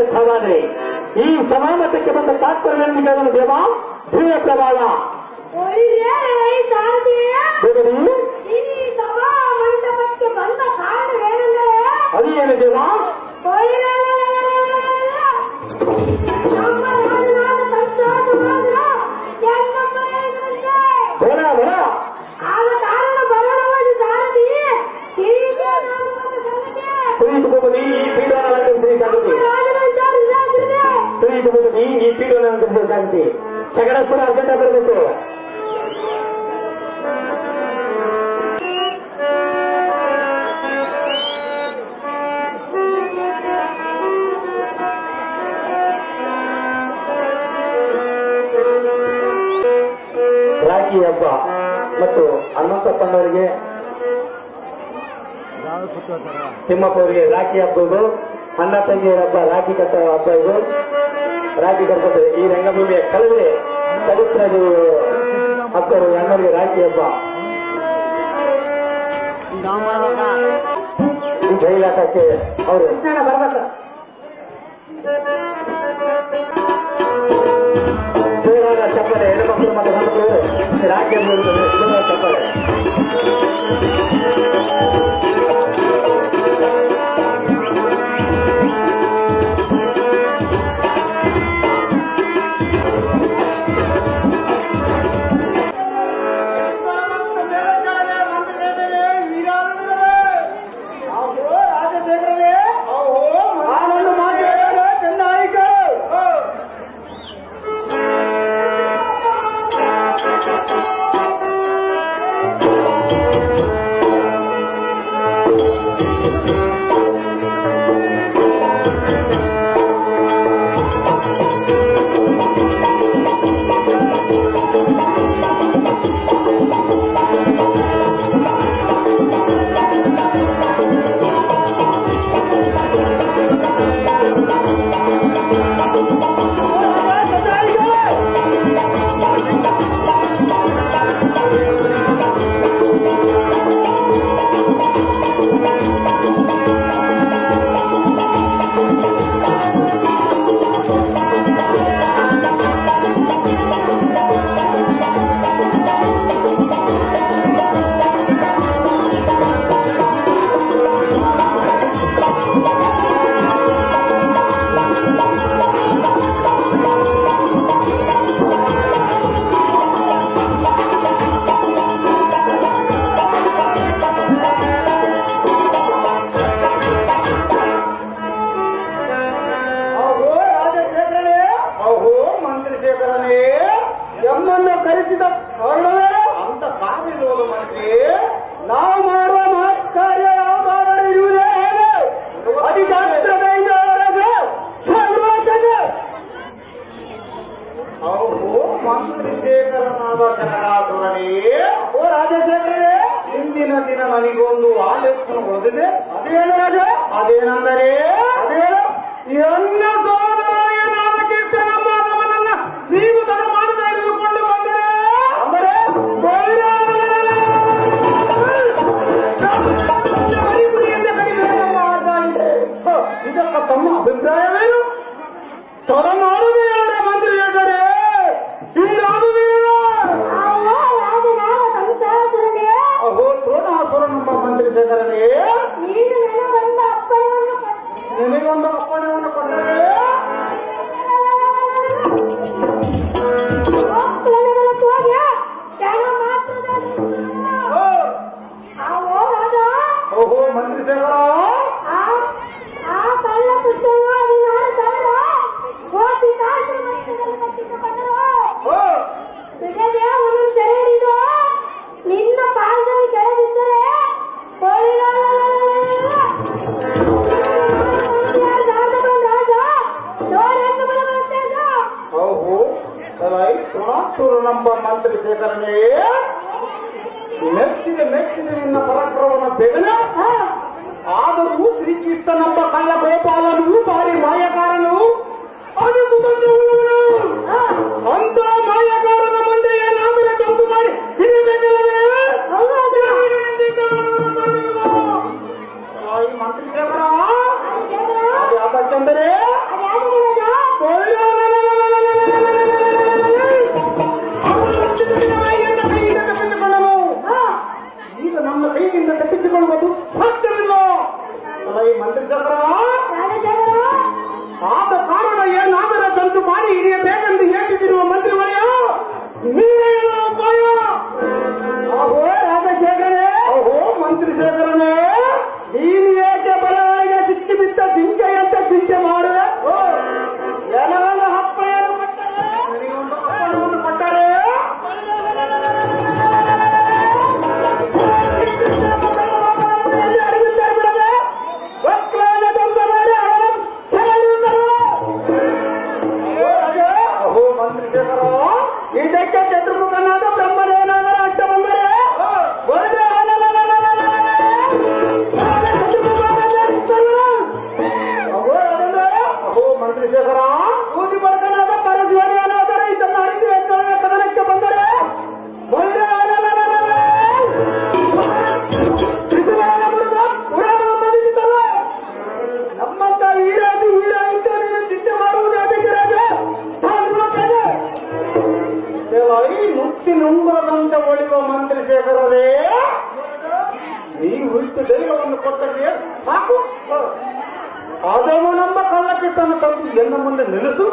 ಅರ್ಥವಾದರೆ ಈ ಸಮಾಮತಕ್ಕೆ ಬಂದ ತಾತ್ಪರ್ಯ ದೇವ ಧೀರ ಪ್ರಭಾವ ಅದೇನು ದೇವ ಬರ ಬರ ಪ್ರೀತಿಭೂಮಿ ಈ ಪೀಠವನ್ನು ಪ್ರೀತಿಭೂಮಿ ಈ ಪೀಠವನ್ನು ಸಾಗಿಸಿ ಸಗಡಸ್ವರ ಅರ್ಜೆಂಟ ಬರಬೇಕು. ರಾಖಿ ಹಬ್ಬ ಮತ್ತು ಹನುಮಂತಪ್ಪನವರಿಗೆ ತಿಮ್ಮಪ್ಪ ಅವರಿಗೆ ರಾಖಿ ಹಬ್ಬ ಇದು. ಅಣ್ಣ ತಂಗಿಯರ ಹಬ್ಬ, ರಾಖಿ ಕಟ್ಟ ಹಬ್ಬ ಇದು. ರಾಖಿ ಕಟ್ತಾರೆ ಈ ರಂಗಭೂಮಿಯ ಕಲವೇ ಚರಿತ್ರ ಹಬ್ಬರು ಅಣ್ಣರಿಗೆ ರಾಖಿ ಹಬ್ಬ. ಜೈಲಾಟಕ್ಕೆ ಅವರು ಬರ್ಬೇಕು. ಜೋರಾದ ಚಪ್ಪಲೆ ಹೆಣ್ಣುಮಕ್ಕಳು ಮತ್ತು ಗಂಡುಮಕ್ಕಳು ರಾಖಿ ಹಬ್ಬ ಚಪ್ಪಲೆ. ಎಮ್ಮನ್ನು ಕರೆಸಿದ ಕಾರಣವೇ ಅಂತ ಕಾದಿರುವುದು ಮಂತ್ರಿ. ನಾವು ಮಾಡುವ ಕಾರ್ಯ ಯಾವುದಾದರೂ ಇರುವುದೇ ಹೇಗೆ? ಅಧಿಕಾರದ ಮಂತ್ರಿ ಶೇಖರನಾದ ಕನಕಾಸುರನೇ, ಓ ರಾಜಶೇಖರೇ, ಇಂದಿನ ದಿನ ನನಗೊಂದು ಆಲೋಚನೆ ಹೊರದಿದೆ. ಅದೇನು ರಾಜ? ಅದೇನೆಂದರೆ ಅದೇನು ಎನ್ನ ಸೋದರನಿಗೆ ನಾಮಕೀರ್ತನಮ್ಮ ನಮ್ಮನ್ನ ನೀವು ತಡ ಮಾಡದೆ ಹಿಡಿದುಕೊಂಡು ಬಂದರೆ ಅಂದರೆ ಇದಕ್ಕ ತಮ್ಮ ಅಭಿಪ್ರಾಯವೇನು? ತಡ ಮಾಡದೆ ಮಂತ್ರಿ ಹೇಳಿದರೆ ಅಹೋ ತೋಣಾಸುರ ನಮ್ಮ ಮಂತ್ರಿ ಶೇಖರನೇ, ನಿನಗೊಂದು ಅಪ್ಪಣೆಯನ್ನು ಕೊಟ್ಟರೆ ಓಹೋ ಮಂತ್ರಿ ಶೇಖರ ನಿನ್ನ ಪಾದದಲ್ಲಿ ಕೆಳಬಿದ್ದರೆ ನಮ್ಮ ಮಂತ್ರಿ ಶೇಖರನೇ, ಮೆಚ್ಚಿದ ನಿನ್ನ ಪರಾಕ್ರಮವನ್ನು ತೆಗೆದ ಆದರೂ ಶ್ರೀಕೃಷ್ಣನೊಬ್ಬ ಕಳ್ಳ ಗೋಪಾಲನು ಭಾರಿ ಮಾಯಕಾರನು. ಅದಕ್ಕೂ ಅಂತ ಮಾಯಗಾರನ ಮುಂದೆ ಏನಾದರೂ ತಪ್ಪು ಮಾಡಿ ಹಿಡಿಬೇಕಲ್ಲವೇ? ಮಂತ್ರಿ ಶೇಖರ, ಅದು ಯಾಕಂದರೆ ಮಂತ್ರಿಶೇಖರರೇ, ನೀವು ಇಷ್ಟು ಧೈರ್ಯವನ್ನು ಕೊಟ್ಟರೆ ಸಾಕು. ಅದವನೆಂಬ ಕಳ್ಳಕಿಟ್ಟನ್ನು ತಂದು ಎನ್ನ ಮುಂದೆ ನಿಲ್ಲಿಸು.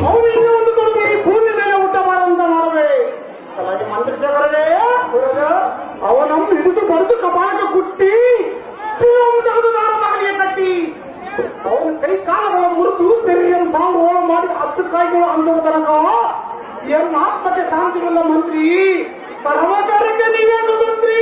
ಅವನಿಗೆ ಒಂದು ಕೊಡುಗೆ ಈ ಭೂಮಿ ಮೇಲೆ ಊಟ ಮಾಡಂತ ಮಾಡಬೇ. అలాగే ಮಂತ್ರಿಶೇಖರರೇ, ಅವನನ್ನು ಹಿಡಿದು ಬರೆದು ಕಪಾಳಕ್ಕೆ ಕುಟ್ಟಿ ಮಗನಿಗೆ ಕಟ್ಟಿ ಅವನ ಕೈ ಕಾಲಗಳನ್ನು ಮುರಿದು ಶರೀರವನ್ನು ಸಾಂಗ್ರೋಳು ಮಾಡಿ 10 ಕಾಯಿಗಳು ಅಂದುವ ತನಕ ಏನು ಆತ್ಮಕ್ಕೆ ಶಾಂತಿವಿಲ್ಲ ಮಂತ್ರಿ. ಸರ್ವಕಾರಕ್ಕೆ ನೀವೇನು ಮಂತ್ರಿ?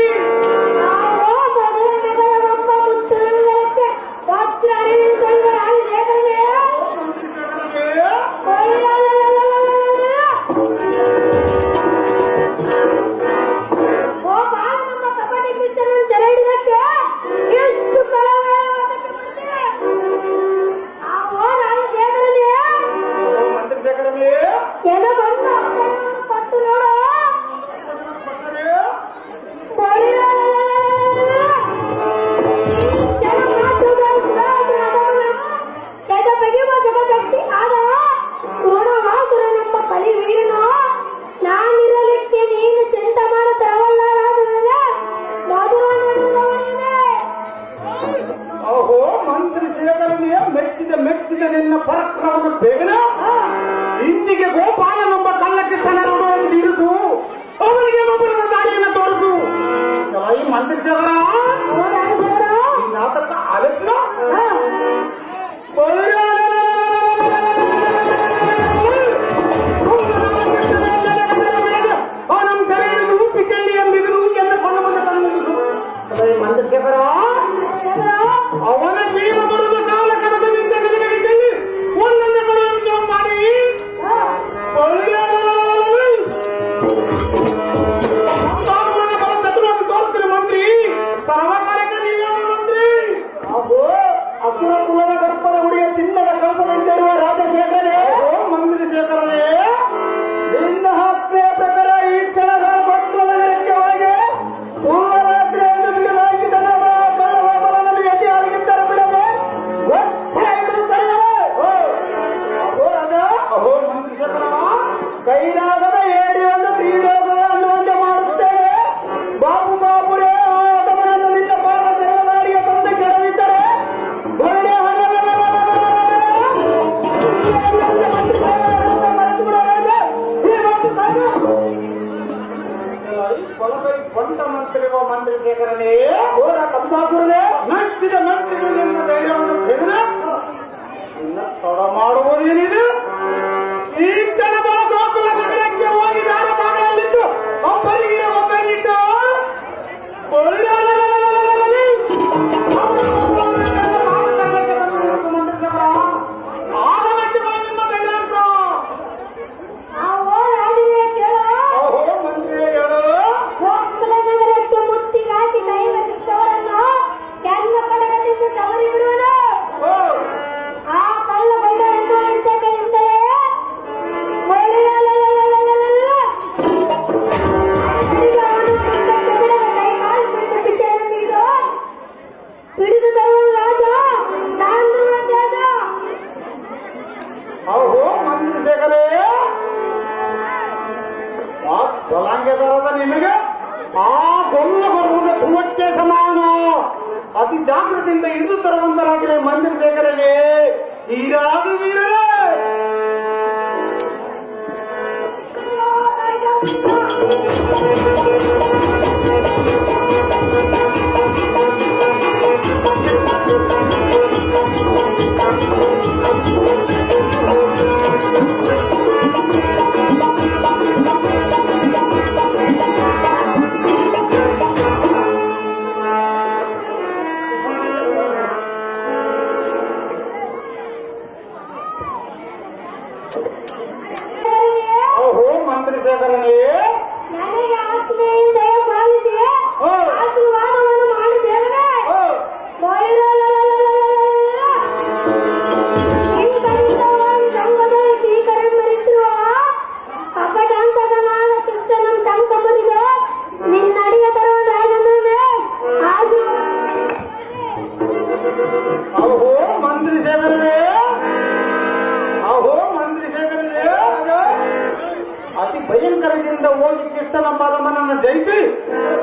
ಮೆಚ್ಚಿದ ನಿನ್ನ ಪರಾಕ್ರಮದ ಬೇಗನ ಇಂದಿಗೆ ಗೋಪಾಲನೆಂಬ ಕಳ್ಳಕಿಟ್ಟನನ್ನು ಇರಿಸು. ಅವನಿಗೆ ಮೊಬೈಲ್ ದಾಳಿಯನ್ನು ತೋರಿಸು. ಈ ಮಂತ್ರಿಶೇಖರ ಈ ನಾಟಕ ಆಲೋಚನ ನಮ್ಮ ಸರಿ ಪಿಚಂಡಿ ಎಂಬಿದ್ರು ಎಂದುಕೊಂಡು ಬಂದ ತಂದಿರಿಸು. ಮಂತ್ರಿಶೇಖರ ಅವನ ಜೀವ ಬರುವುದು ಕಾಲ ಕಡದಲ್ಲಿಂದ ಗದಗಡಿಸಲಿ ಒಂದೊಂದು ಕಡೆಯನ್ನು ಮಾಡಿ ತೋರಿಸ್ತೀರಿ ಮಂತ್ರಿ. ಸರ್ವಕಾರಕ್ಕೆ ನೀವೇನು ಮಂತ್ರಿ? ಹಾಗೂ ಅಸುರ ಕುಲದ ಗರ್ಭದ ಹುಡಿಯ ಚಿನ್ನದ ಕಳಸದಂತಿರುವ ರಾಜಶೇಖರೇ, ಮಂತ್ರಿಶೇಖರನೇ, ನಿನ್ನ ಹತ್ಯೆಯ ಪ್ರಕಾರ ಈ ಕ್ಷಣದ ಭಕ್ತ ನಗರಕ್ಕೆ ಒಳಗೆ ಪೂರ್ವರಾತ್ರಿ ಎಂದು ಬಿಡಲಾಗಿ ಕೈಲಾಗದ ಏಡಿ ಒಂದು ತೀರೋಗ ಅನ್ನುವಂತೆ ಮಾಡುತ್ತೇವೆ. ಬಾಬು ಬಾಬುರೇ ಆತಮನದಿಂದ ಪಾಲ ತೆರವಲಾಡಿಯ ತಂದೆ ಕೆಡವಿದ್ದರೆ ಕೊಂಡ ಮಂತ್ರಿರುವ ಮಂತ್ರಿಶೇಖರನೇ, ಓರ ಕಂಸಾಸುರನೇ, ಮೆಚ್ಚಿದ ಮಂತ್ರಿಗಳು ನಿನ್ನ ಧೈರ್ಯವನ್ನು ಬೆಳೆದ ಇನ್ನ ತೊಡ ಮಾಡುವುದೇನಿದೆ? ಈ ಜನಬಲ ಗೋಕುಲ ನಗರಕ್ಕೆ ಹೋಗಿ ದಾರ ಬಾಣೆಯಲ್ಲಿದ್ದು ಒಬ್ಬರಿಗೆ ಒಬ್ಬರಿಟ್ಟು ಜಲಾಂಗದ ನಿಮಗೆ ಆ ಗೊಲ್ಲ ಬರುವುದು ಧುಮಕ್ಕೆ ಸಮಾನ. ಅತಿ ಜಾಗೃತಿಯಿಂದ ಹಿಡಿದು ತರುವಂತರಾಗಿದೆ ಮಂತ್ರಿಶೇಖರನೇ. ಹೀರಾದ ವೀರರೇ, ಮಂತ್ರಿಶೇಖರನೇ, ನನಗೆ ಆತ್ಮ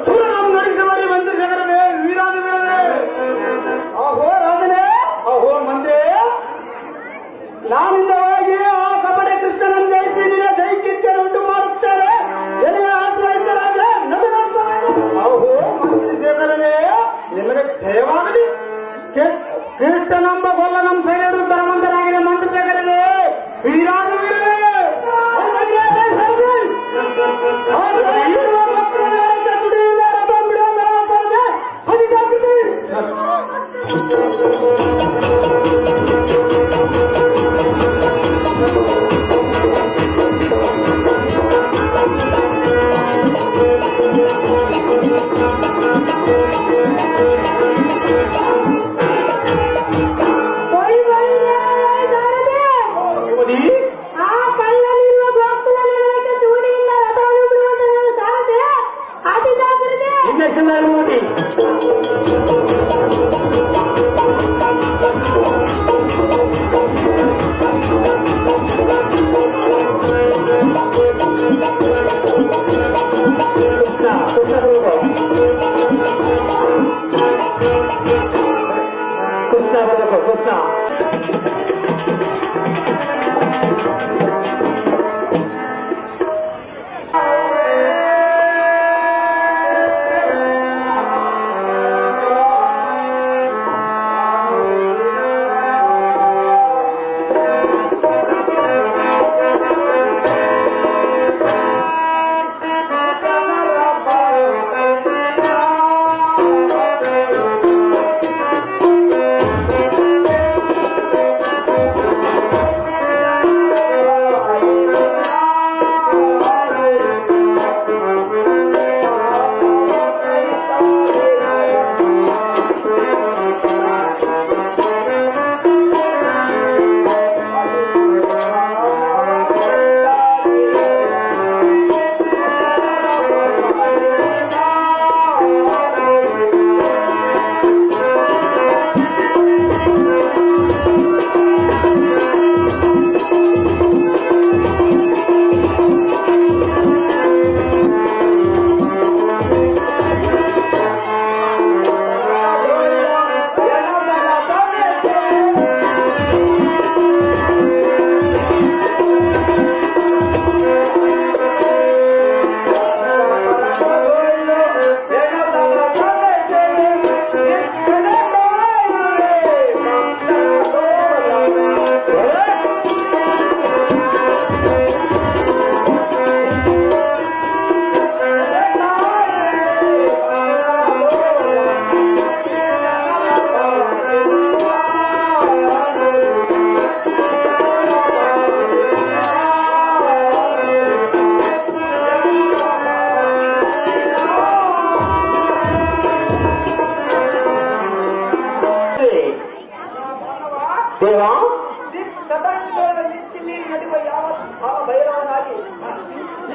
ಸುರನಂ ನಡೆಸುವರಿ ಮಂತ್ರಿ ಜಗರೇ ವೀರಾದಿಗಳೇ. ಅಹೋ ರಾಜನೇ, ಅಹೋ ಮಂತ್ರಿ, ನಾನಿಂದವಾಗಿ ಆ ಕಪಡೆ ಕೃಷ್ಣನನ್ನು ಜಯಿಸಿ ನಿನ್ನ ಜೈಕಿತ್ಯವನ್ನು ಉಂಟು ಮಾಡುತ್ತೇನೆ. ಎಲೆಯ ಆಶ್ರಯಿಸಲಾಗ ಅಹೋ ಮಂತ್ರಿ ಶೇಖರನೇ, ನಿಮಗೆ ಜಯವಾಗಲಿ. ಕೀರ್ತನಂಬ ಗೊಲ್ಲನಂ ಸೈನ್ಯರು ಬರಮಂತನಾಗಿದೆ ಮಂತ್ರಿ ಶೇಖರನೇ ವೀರಾದಿಗಳೇ.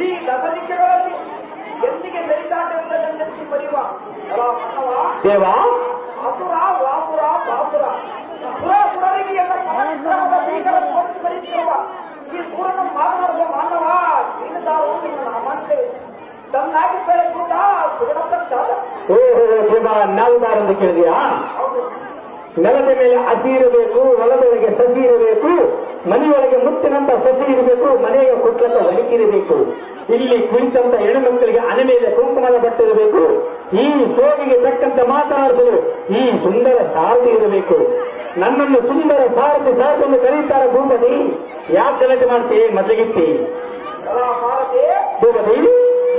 ಈ ದಸನಿಕೆಗಳಲ್ಲಿ ಎಂದಿಗೆ ಸರಿದಾಟವಿಲ್ಲದೆಂದೆಚ್ಚಿ ಬರೆಯುವ ದೇವ ಅಸುರ ವಾಸುರ ಬಾಸುರ ಸುರಸುರರಿಗೆ ಎಲ್ಲ ಪರಾಕ್ರಮದ ಬೀಗರ ತೋರಿಸಿ ಬರೀತಿರುವ ಈ ಸೂರನ ಮಾತನಾಡುವ ಮಾನವ ನಿನ್ನದಾರು ನಿನ್ನ ಅಮಾನ್ಯ ಚೆನ್ನಾಗಿ ಬೇರೆ ಕೂಡ ಸುರನ ಚಾಲ. ಓಹೋ ದೇವ, ನಾವುದಾರಂತ ಕೇಳಿದ್ಯಾ? ನೆಲದ ಮೇಲೆ ಹಸಿ ಇರಬೇಕು, ಹೊಲದೊಳಗೆ ಸಸಿ ಇರಬೇಕು, ಮನೆಯೊಳಗೆ ಮುತ್ತಿನಂತ ಸಸಿ ಇರಬೇಕು, ಮನೆಯ ಕುಟ್ಲಂತ ಒಣಕಿರಬೇಕು. ಇಲ್ಲಿ ಕುಳಿತಂತ ಹೆಣ್ಣುಮಕ್ಕಳಿಗೆ ಹಣೆ ಮೇಲೆ ಕುಂಕುಮದ ಬಟ್ಟೆ ಇರಬೇಕು. ಈ ಸೋಗಿಗೆ ತಕ್ಕಂತೆ ಮಾತನಾಡಿಸಲು ಈ ಸುಂದರ ಸಾರಥಿ ಇರಬೇಕು. ನನ್ನನ್ನು ಸುಂದರ ಸಾರಥಿ ಸಾರಥಿಯನ್ನು ಕರೀತಾರೆ. ಭೂಪತಿ, ಯಾಕೆ ಗಲಾಟೆ ಮಾಡ್ತೀವಿ? ಮೊದಲಿಗಿತ್ತಿ ಭೂಪತಿ,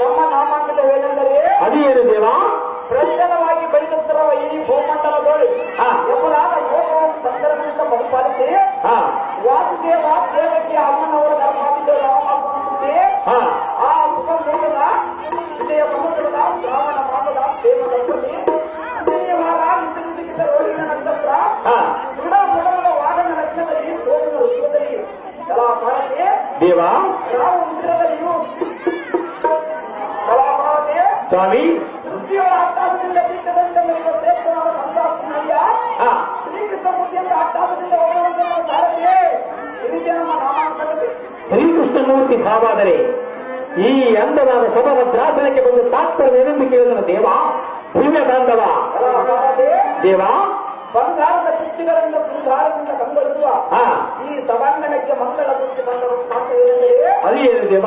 ನಮ್ಮ ನಾಮಾಂಕಿತವೇನೆಂದರೆ ಅದೇನು ದೇವ? ಪ್ರಚಲವಾಗಿ ಬೆಳೆದುತ್ತಿರುವ ಈ ಭೂಮಂಡಲದೊಳಗೆ ಎಪ್ಪಲಾದ ಲೋಕವನ್ನು ಸಂದರ್ಭದಿಂದ ಪರಿಪಾಲಿಸಿ ವಾಸುದೇವ ದೇವಕ್ಕೆ ಅಮ್ಮನವರ ಧರ್ಮಾದಿದ್ದ ರಾಮಮಾಸುತ್ತೆ ಆ ಸುಖಮೂಲದ ವಿಜಯ ಸಮುದ್ರದ ಶ್ರಾವಣ ಮಾಸದ ದೇವದಲ್ಲಿ ಶನಿವಾರ ನಿಸರ್ಗಿಸಿದ ರೋಹಿಣ ನಕ್ಷತ್ರ ದೃಢ ಮುಡಲದ ವಾಹನ ಲಗ್ನದಲ್ಲಿ ಸೋಮಿನ ಋಷಿಯಲ್ಲಿ ಕಲಾಪಾರಕ್ಕೆ ದೇವ ರಾವು ಉಸಿರದಲ್ಲಿಯೂ ಕಲಾಪಾರಕ್ಕೆ ಸ್ವಾಮಿ ವೃತ್ತಿಯವರ ಅಟ್ಟಾಸದಿಂದ ತೀರ್ಥದಂತೆ ಮನೆಯ ಶ್ರೇಷ್ಠನಾದ ಸಂಸಾರನಯ್ಯ ಶ್ರೀಕೃಷ್ಣ ಮೂರ್ತಿಯಿಂದ ಅಟ್ಟಾಸದಿಂದ ಹೋಗುವಂತಹ ಸಾರಥಿಯೇ ಇದಿದೆ ನಮ್ಮ ನಾಮಾಂಕದಲ್ಲಿ. ಶ್ರೀಕೃಷ್ಣಮೂರ್ತಿ ಭಾವಾದರೆ ಈ ಅಂದವಾದ ಸಭಾದ್ರಾಸನಕ್ಕೆ ಬಂದು ತಾತ್ಪರ್ಯವೇನೆಂದು ಕೇಳಿದನು ದೇವ. ದಿವ್ಯ ಬಾಂಧವ ದೇವ, ಬಂಗಾರದ ಚಿತ್ತಿಗಳಿಂದ ಸುಧಾರದಿಂದ ಕಂಗೊಳಿಸುವ ಈ ಸಭಾಂಗಣಕ್ಕೆ ಮಂಗಳ ಬುದ್ಧಿ ಬಂದರು. ಅದೇನು ದೇವ?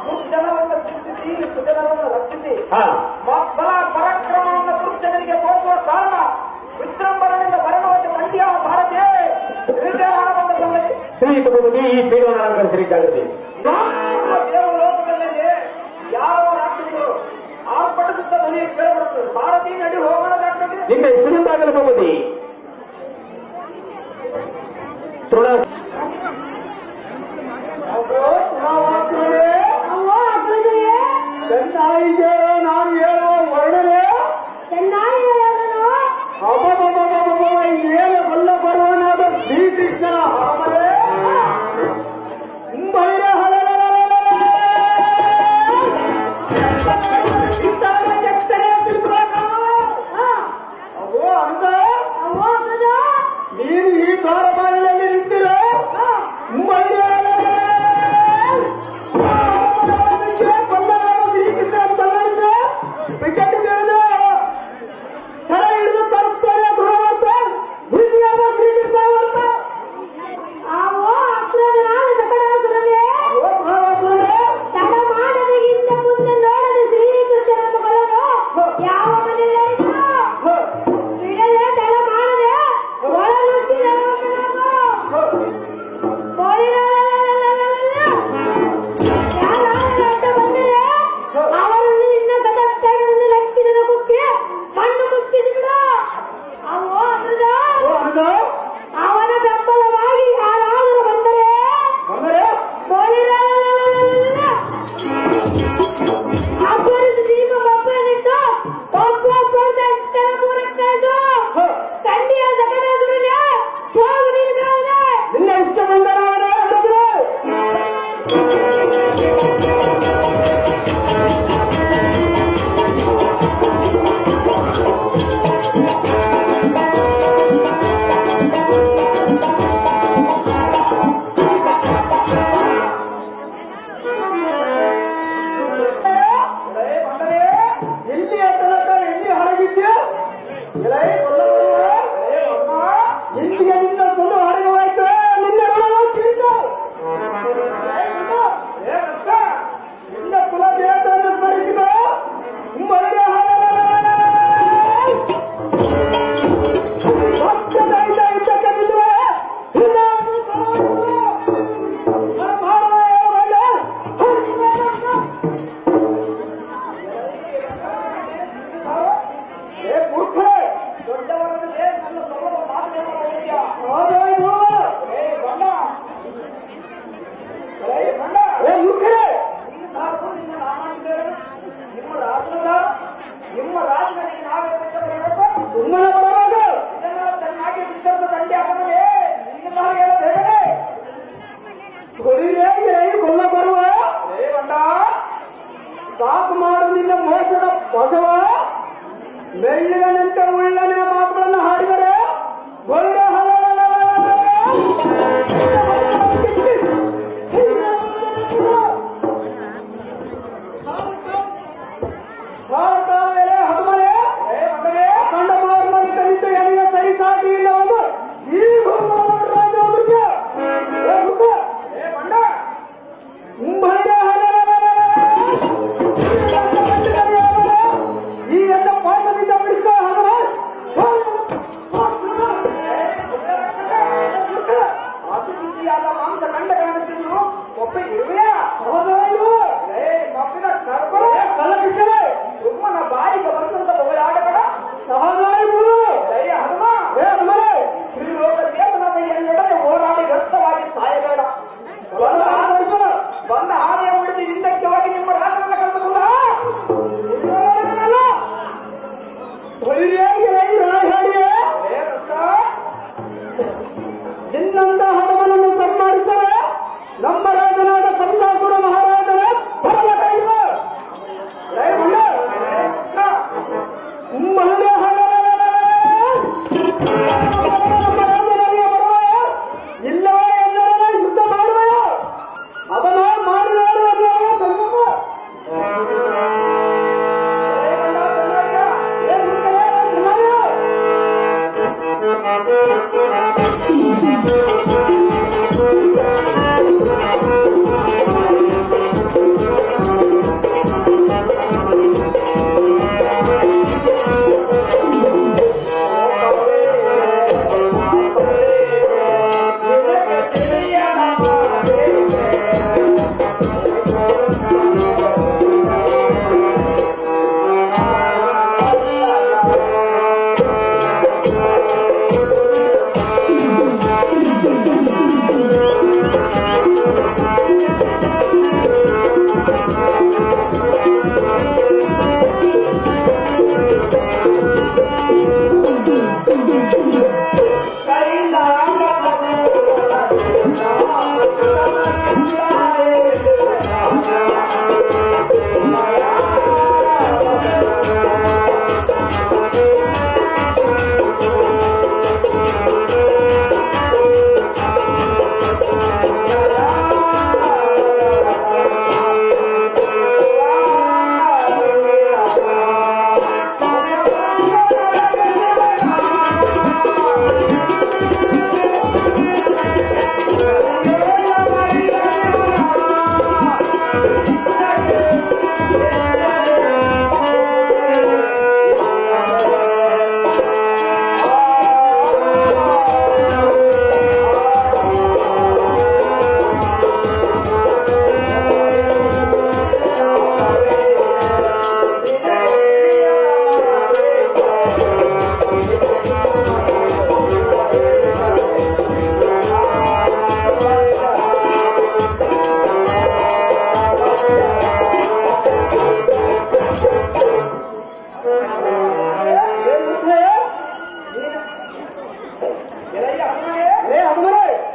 ದುರ್ಜನವನ್ನು ಶಿಕ್ಷಿಸಿ ಸುಜನವನ್ನು ರಕ್ಷಿಸಿ ಬಲ ಪರಾಕ್ರಮವನ್ನು ದುರ್ಜನರಿಗೆ ತೋರಿಸುವ ಕಾರಣ ವಿಜೃಂಭಣೆಯಿಂದ ಬರಣವಾಗಿ ಮಂಡ್ಯ ಭಾರತೀಯ ಈ ಪೀಡನ ಶ್ರೀ ಜಾಗೃತಿ ದೇವಲೋಕದಲ್ಲಿ ಯಾವ ರಾಕ್ಷಸರು ಆರ್ಭಟಿಸುತ್ತ ಧ್ವನಿ ಕೇಳಬರುತ್ತದೆ. ಭಾರತೀ ನಡಿ ಹೋಗೋಣ. ನಿನ್ನ ಹೆಸರುಂಟಾಗಲು ಭಗವತಿ ಚೆನ್ನಾಗಿ ನಾನು ಹೇಳುವ ವರ್ಣನೆ ಏನು ಬಲ್ಲ ಬರುವನಾದ ಶ್ರೀಕೃಷ್ಣನ ನೀನು ಈ ದ್ವಾರಪಾಲದಲ್ಲಿ ನಿಂತಿರೋ ಶ್ರೀಕೃಷ್ಣ ತಲ್ಲಿಸ ಬಿಜೆಪಿ ಬೆಳೆದು ಸರ ಹಿಡಿದು ತರುತ್ತೇನೆ ದೃಢವಾದ ಶ್ರೀಕೃಷ್ಣ ಅವನ ಬೆಂಬಲವಾಗಿ ಯಾರಾದರೂ ಬಂದರೆ ಅಬ್ಬರಿಸಿ ದೀಪ ಬಬ್ಬನಿಟ್ಟು ಕಂಡಿಯ ಜಗದಾಗುರನೇ ಹೋಗು ನಿನ್ನ ಇಷ್ಟ ಬಂದರಾಗಲೇ ಇಂದಿಗೆ ನಿನ್ನ ಸೊಲ್ಲು ಹಡಗವಾಯ್ತು. ನಿನ್ನ ನಿನ್ನ ಕುಲ ದೇವತೆಯನ್ನು ಸ್ಮರಿಸಿದ ಯುದ್ಧಕ್ಕೆ ನಿಲ್ಲುವೆ. ದೊಡ್ಡವರನ್ನೇ ನನ್ನ ಸೊಲ್ಲದ ಮಾತುಗಳನ್ನು ನಿಮ್ಮ ರಾಜನಿಗೆ ನಾವೇ ಬರಬೇಕು. ಸುಮ್ಮನೆ ಬರಬೇಕು. ಇದನ್ನು ಚೆನ್ನಾಗಿ ಬಿದ್ದದ್ದು ಕಂಡಿ ಆಗಲೇ ನಿನ್ನ ಹೇಳಬೇಕೇ ಕೊಲ್ಲ ಬರುವ ಸಾಕು ಮಾಡು ನಿನ್ನ ಮೋಸದ ಬಸವ. ಮೆಳ್ಳಿಗನಂತೆ ಉಳ್ಳನೆ ಮಾತುಗಳನ್ನು ಹಾಡಿದರೆ ಈ ಎಲ್ಲ ಪಾಠದಿಂದ ಬಿಡಿಸ್ಕೋ.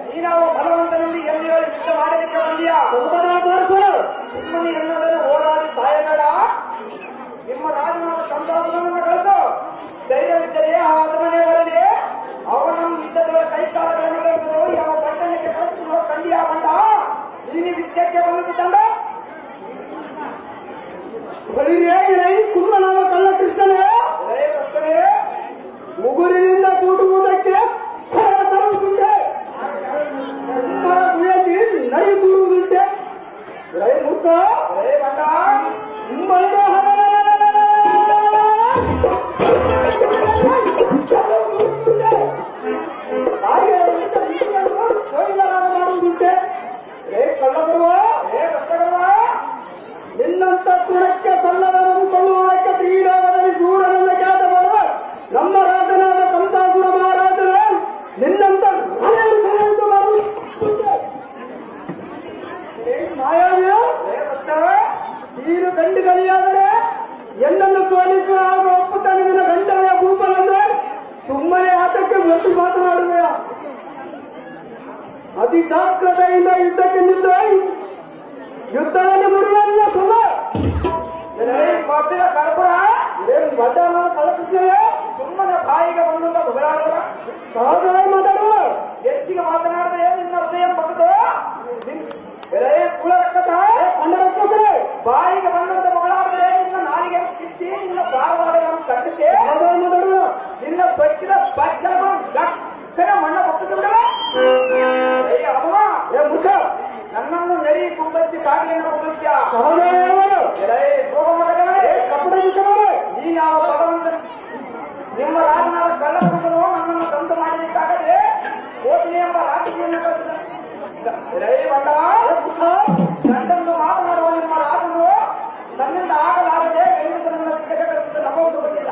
ನೀನಾವು ಭಗವಂತನಲ್ಲಿ ಎಲ್ಲಿ ಯುದ್ಧ ಮಾಡಲಿಕ್ಕೆ ಬಂದಿಯಾ? ನಿಮ್ಮನ್ನು ಎನ್ನುವುದನ್ನು ಹೋರಾಡಿ ಸಾಯಬೇಡ. ನಿಮ್ಮ ರಾಜನಾದ ಕಂದಾಸುರನನ್ನು ಕಳಿಸು. ಧೈರ್ಯವಿದ್ದರೆ ಆ ಅದಮನೆ ಬರಲಿ. ಅವನನ್ನು ಯುದ್ಧದ ಕೈಕಾಲಗಳನ್ನು ಕಳಿಸಿದವು. ಯಾವ ಪಟ್ಟಣಕ್ಕೆ ಕಳಿಸಿದ್ರು ಕಂಡಿಯಾ ಬಂದ ನೀನು ವಿದ್ಯಕ್ಕೆ ಬಂದಿದ್ದಂಡ ಕುಲ್ಲನಾಮ ಕಳ್ಳ ಕೃಷ್ಣನೇ ಮುಗುರಿನಿಂದ ಕೂಡುವುದಕ್ಕೆ ತರುವುದುಂಟೆ, ನರಿಸುವುದುಂಟೆ. ಮುಖ ಮಾಡುವುದುಂಟೆ. ನಿನ್ನಂತ ತುಣಕ್ಕೆ ಸಲ್ಲದನ್ನು ಕೊಲ್ಲುವುದಕ್ಕೆ ತ್ರೀಲೋಕದಲ್ಲಿ ಸೂರ್ಯನನ್ನ ಖ್ಯಾತ ಮಾಡುವ ನಮ್ಮ ರಾಜನಾದ ಕಂಸಾಸುರ ಮಹಾರಾಜರೇ ನಿನ್ನಂತ ನೀನು ಗಂಡುಗಲಿಯಾದರೆ ಎಲ್ಲನ್ನು ಸೋಲಿಸುವ ಆಗ ಒಪ್ಪುತ್ತಾನೆ ನಿನ್ನ ಗಂಡನೆಯ ಭೂಪನಂದ್ರೆ ಸುಮ್ಮನೆ ಆತಕ್ಕೆ ಮೊದಲು ಮಾತನಾಡುವೆಯ? ಅತಿ ಜಾಗ್ರತೆಯಿಂದ ಯುದ್ಧಕ್ಕೆ ನಿಲ್ಲ. ಯುದ್ಧದಲ್ಲಿ ಮುರಿಯಲ್ಲ ಸುಮ್ಮ ಕರ್ಪುರ ಕಳಕೃಷ್ಣವೇ ಸುಮ್ಮನೆ ಬಾಯಿಗೆ ಬಂದಂತ ಬದಲಾಡುವ ಸಹಜವಾಗಿ ಮಾತಾಡುವ. ಹೆಚ್ಚಿಗೆ ಮಾತನಾಡಿದ್ರೆ ನಿನ್ನ ಹೃದಯ ಬಗ್ದು ಕುಳ ರಕ್ಕಸ ಬಾಯಿಗೆ ಬಂದಂತ ಮಗಳಾದ್ರೆ ನಿನ್ನ ನಾಲಿಗೆ ಕಿತ್ತಿ ನಿನ್ನ ಪಾರವಾಡಗಳನ್ನು ಕಟ್ಟಿಸಿ ಮಾತಾಡುವ. ನಿನ್ನ ಸೊಕ್ಕಿದ ಬಚ್ಚಲ ಮಣ್ಣ ಒಪ್ಪಿಸಿಬಿಡವೆ. ಮುಖ ನನ್ನನ್ನು ನೆರಿ ಕುಂಬಚ್ಚಿ ಕಾಗಲಿನ ಮುಖ್ಯ ನೀನು ಭಗವಂತ ನಿಮ್ಮ ರಾಜನಾದ ಕಳ್ಳಪುರುಷನು ನನ್ನನ್ನು ತಂದು ಮಾಡಲಿಕ್ಕಾಗದೆ ಓದಿನಿ ಎಂಬ ರಾಜಕೀಯನ್ನು ಗಂಡನ್ನು ಮಾತನಾಡುವ ನಿಮ್ಮ ರಾಜನು ನನ್ನಿಂದ ಆಗಲಾರದೆ ಹೆಣ್ಣುಗಳನ್ನು ನಮೋದು ಬಗ್ಗೆ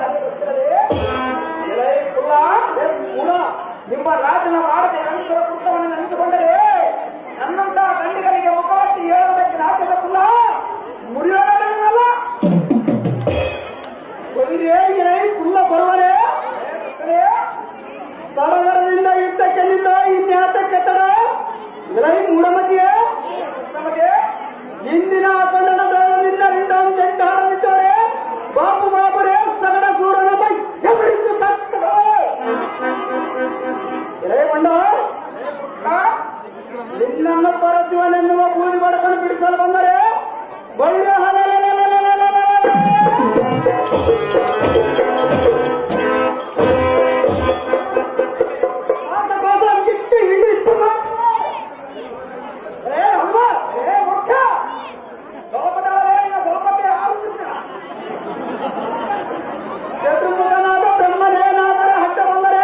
ನಿಮ್ಮ ರಾಜನ ಮಾಡದೆ ಗಂಡರ ಪುಸ್ತಕವನ್ನು ನೆನೆಸಿಕೊಂಡರೆ ನನ್ನಂತ ಗಂಡಿಗಳಿಗೆ ಮುಖವತ್ತಿ ಹೇಳುವುದಕ್ಕೆ ನಾಟ್ಯದ ಕುಲ್ಲ ಮುರಿಯೋದಲ್ಲ ಕುಲ್ಲ ಬರುವರೆ ಸಡಗರದಿಂದ ಯುದ್ಧಕ್ಕೆ ನಿಲ್ಲ. ಇನ್ಯಾತಕ್ಕೆ ತಡ ಮೂಢಮತಿಯೇ ನಮಗೆ ಇಂದಿನ ಕನ್ನಡದಿಂದ ಚೆಂಡಾಡಲಿದ್ದಾರೆ. ಬಾಪು ಬಾಬುರೇ ಸಗಡ ಸೂರನ ಬೈ ಬಂಡ ನಿನ್ನನ್ನು ಪರಶಿವನೆನ್ನುವ ಬೂದಿ ಬಡಕನ್ನು ಬಿಡಿಸಲು ಬಂದರೆ ಬಳ್ಳಿ ಗಿಟ್ಟಿ ಹಿಡಿತು ಚತುರ್ಮುಖನಾದ ಬ್ರಹ್ಮನೇನಾದರೆ ಹಟ್ಟ ಬಂದರೆ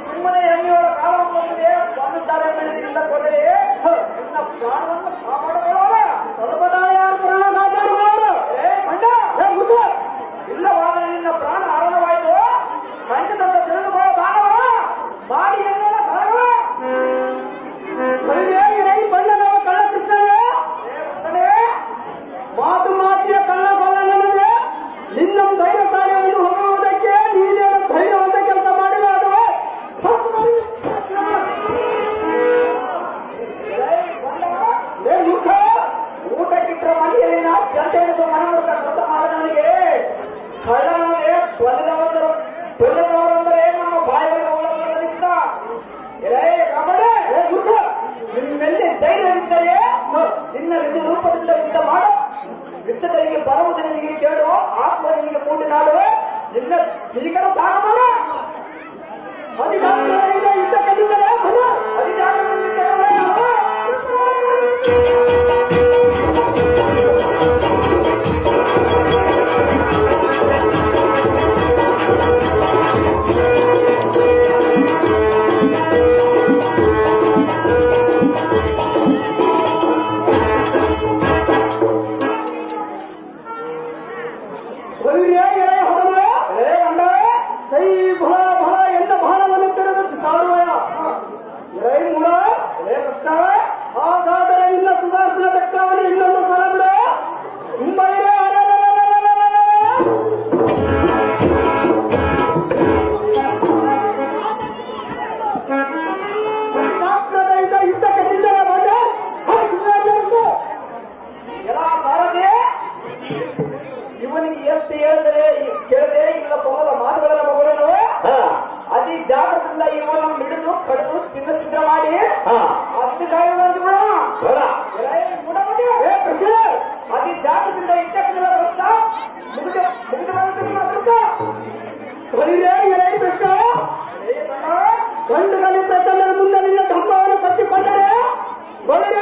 ಸುಮ್ಮನೆ ಎಣ್ಣೆಯವರ ಕಾಲವನ್ನು ಬಂದಿದೆ ಒಂದು ತಾರೆ ಬೆಳೆದಿಲ್ಲ ಕೊಡರೆ ನಿನ್ನ ಪ್ರಾಣವನ್ನು ಕಾಪಾಡಬೇಡ. ಇಲ್ಲವಾದರೆ ನಿನ್ನ ಪ್ರಾಣ ಹರಣವಾಯಿತು. ಖಂಡಿತ ತಿಳಿದುಕೋ ದಾನವ ಮಾಡಿ ಎಣ್ಣೆಯ ಕಾರಣ ಬಣ್ಣನವ ಕಳ್ಳ ಕೃಷ್ಣವೇ ಮಾತು ಮಾತಿಯ ಕಳ್ಳ ಬಲ್ಲ ನನಗೆ ನಿನ್ನ ಧೈರ್ಯಶಾಲಿಯನ್ನು ಹೊರುವುದಕ್ಕೆ ನೀನೇನು ಧೈರ್ಯವಂತ ಕೆಲಸ ಮಾಡಿಲ್ಲ ಅಥವಾ ಊಟಕ್ಕಿಟ್ಟರೆ ಮನೆಯಲ್ಲಿನ ಜನತೆಯನ್ನು ಮನಮೂರ್ಖ ಕೆಲಸ ಮಾಡಿದವನಿಗೆ ಕಳ್ಳನಾದೆ ತೊಳೆದವರಂದರೆ ನಮ್ಮ ಬಾಯಿಗಳಿಂದ ನಿನ್ನಲ್ಲಿ ಧೈರ್ಯವಿದ್ದರೆ ನಿನ್ನ ನಿಜ ರೂಪದಿಂದ ಯುದ್ಧ ಮಾಡು. ಯುದ್ಧಗಳಿಗೆ ಬರುವುದು ನಿನಗೆ ಕೇಳು, ಆತ್ಮ ನಿನಗೆ ಮೂಡಿ ನಾಡು. ನಿನ್ನ ನಿಜಕರ ಸಾಗ ಮಾಡ ಯುದ್ಧ ಕಲಿದರೆ ಹಾ ಹತ್ತು ಗಾಯಗಳನ್ನು ಬಿಡೋಣ ಬೇಡ ಅತಿ ಜಾಗದಿಂದ ಇದ್ದಕ್ಕೆಲ್ಲ ಗೊತ್ತಾ ಮುಗಿದು ಬರೀರೇ ಎಲೆ ಕೃಷ್ಣ ಗಂಡುಗಲಿ ಪ್ರಚಂಡ ಮುಂದೆ ನಿನ್ನ ಧರ್ಮವನ್ನು ಕಚ್ಚಿಕೊಂಡರೆ ಬಳಿರೆ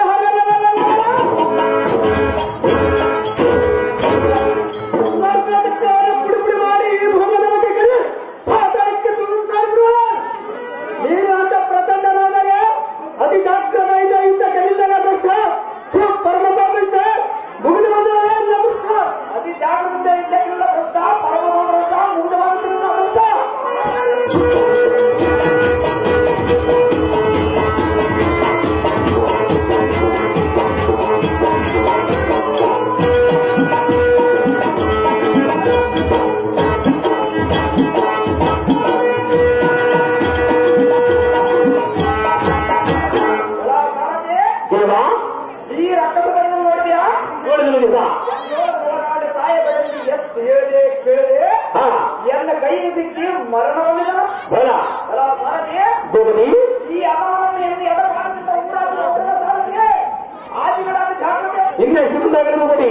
ಪುಡಿ ಮಾಡಿ ಈ ಭೂಮಿ ಪಾತಾಳಕ್ಕೆ ಸಾಗಿಸುವ ನೀನು ಅಂತ ಪ್ರಚಂಡನಾದರೆ ಅತಿ ಜಾಗ್ರತೆಯಿಂದ ಇಂಥ ಕಲಿತನ ಕೃಷ್ಣ ಪರಮ ಕೃಷ್ಣ ಮುಗಿದು ಬಂದ ನಮಸ್ಕಾರ ಅತಿ ಜಾಗದಿಂದ ಇದ್ದಕ್ಕೆಲ್ಲ ಗೊತ್ತಾ ಪರಮ ಮುಗಿದು ಬಂದ ಈ ರಕ್ತವನ್ನು ನೋಡಿದ್ಯಾ ಹೋರಾಟ ಸಾಯಬದಲ್ಲಿ ಎಷ್ಟು ಹೇಳಿದೆ ಕೇಳಿದೆ ಎನ್ನ ಕೈಗೆ ಸಿಕ್ಕಿ ಮರಣ ಹೊಂದಿದನು ಈ ಅಮವನ್ನು ಎಲ್ಲಿ ಎಡ ಮಾಡುತ್ತಿದ್ದ ಊರಾದ ಸಾರಥಿಗೆ ಆದಿಗಳಾದ ಜಾಗ್ರತೆ ಇನ್ನೇ ಸಿಗುತ್ತಾಗಿರಬಹುದು